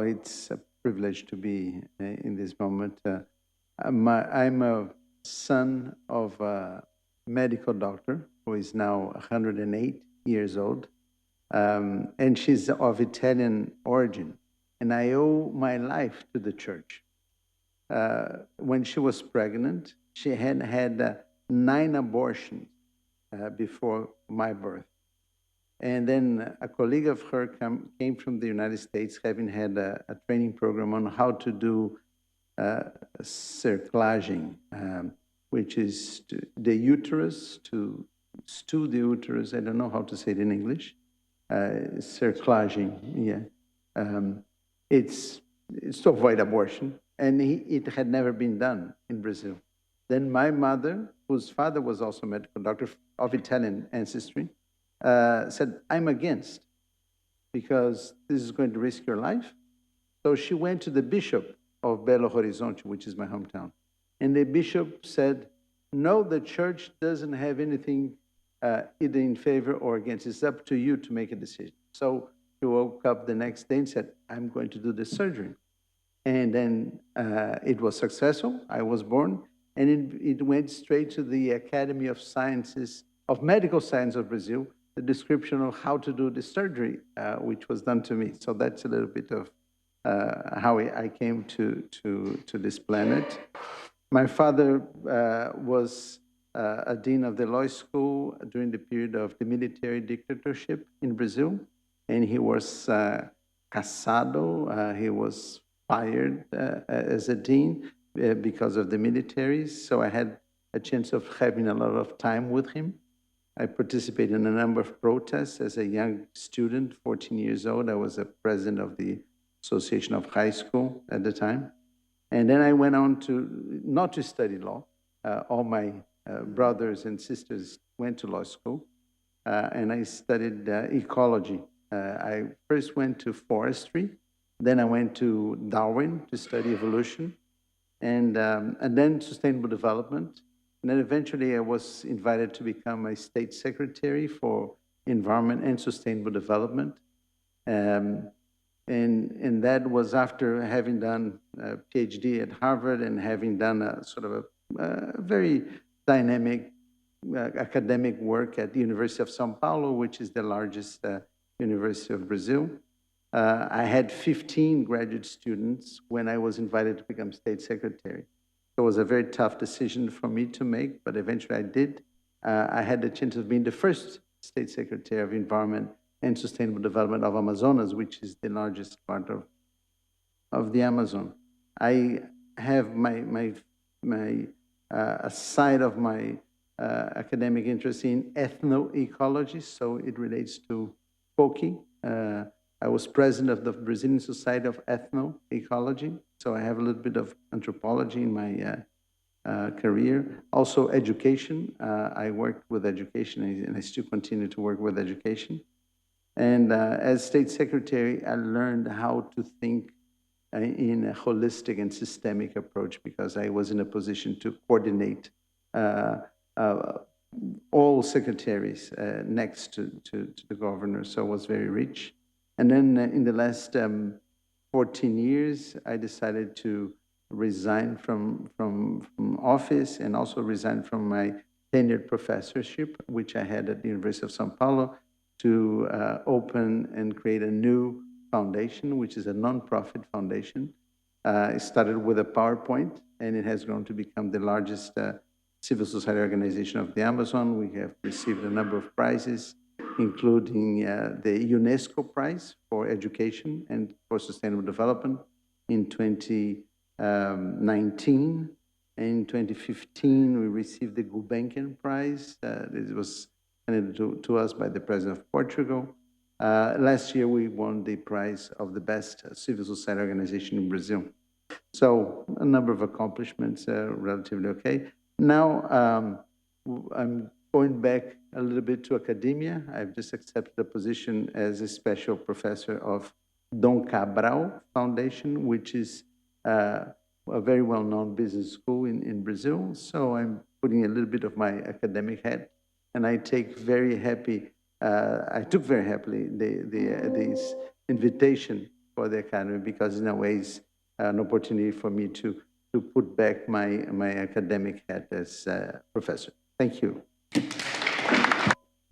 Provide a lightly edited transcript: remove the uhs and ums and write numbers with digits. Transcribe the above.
it's a privilege to be in this moment. I'm a son of a medical doctor who is now 108 years old, and she's of Italian origin. And I owe my life to the church. When she was pregnant, she had had 9 abortions before my birth. And then a colleague of her came from the United States, having had a training program on how to do cerclaging, which is the uterus, to stew the uterus. I don't know how to say it in English. Cerclaging, yeah. It's to avoid abortion, and it had never been done in Brazil. Then my mother, whose father was also a medical doctor of Italian ancestry, said, I'm against, because this is going to risk your life. So she went to the bishop of Belo Horizonte, which is my hometown. And the bishop said, no, the church doesn't have anything either in favor or against. It's up to you to make a decision. So she woke up the next day and said, I'm going to do the surgery. And then it was successful. I was born. And it went straight to the Academy of Sciences, of Medical Science of Brazil, the description of how to do the surgery, which was done to me. So that's a little bit of how I came to this planet. My father was a dean of the law school during the period of the military dictatorship in Brazil, and he was casado. He was fired as a dean because of the militaries. So I had a chance of having a lot of time with him. I participated in a number of protests as a young student, 14 years old. I was a president of the Association of High School at the time. And then I went on to, not to study law. All my brothers and sisters went to law school, and I studied ecology. I first went to forestry, then I went to Darwin to study evolution, and then sustainable development. And then eventually I was invited to become a state secretary for environment and sustainable development. And that was after having done a PhD at Harvard and having done a sort of a very dynamic academic work at the University of São Paulo, which is the largest university of Brazil. I had 15 graduate students when I was invited to become state secretary. So it was a very tough decision for me to make, but eventually I did. I had the chance of being the first state secretary of environment and sustainable development of Amazonas, which is the largest part of the Amazon. I have a side of my academic interest in ethnoecology, so it relates to Poki. I was president of the Brazilian Society of Ethnoecology, so I have a little bit of anthropology in my career. Also education. I worked with education, and I still continue to work with education. And as state secretary, I learned how to think in a holistic and systemic approach, because I was in a position to coordinate all secretaries next to the governor, so it was very rich. And then in the last 14 years, I decided to resign from office and also resign from my tenured professorship, which I had at the University of São Paulo, to open and create a new foundation, which is a nonprofit foundation. It started with a PowerPoint, and it has grown to become the largest civil society organization of the Amazon. We have received a number of prizes, including the UNESCO Prize for Education and for Sustainable Development in 2019. In 2015, we received the Gulbenkian Prize. This was handed to us by the President of Portugal. Last year, we won the prize of the best civil society organization in Brazil. So a number of accomplishments, relatively okay. Now, I'm going back a little bit to academia. I've just accepted a position as a special professor of Dom Cabral Foundation, which is a very well-known business school in Brazil. So I'm putting a little bit of my academic hat, and I took very happily this invitation for the Academy, because in a way it's an opportunity for me to put back my academic hat as a professor. Thank you.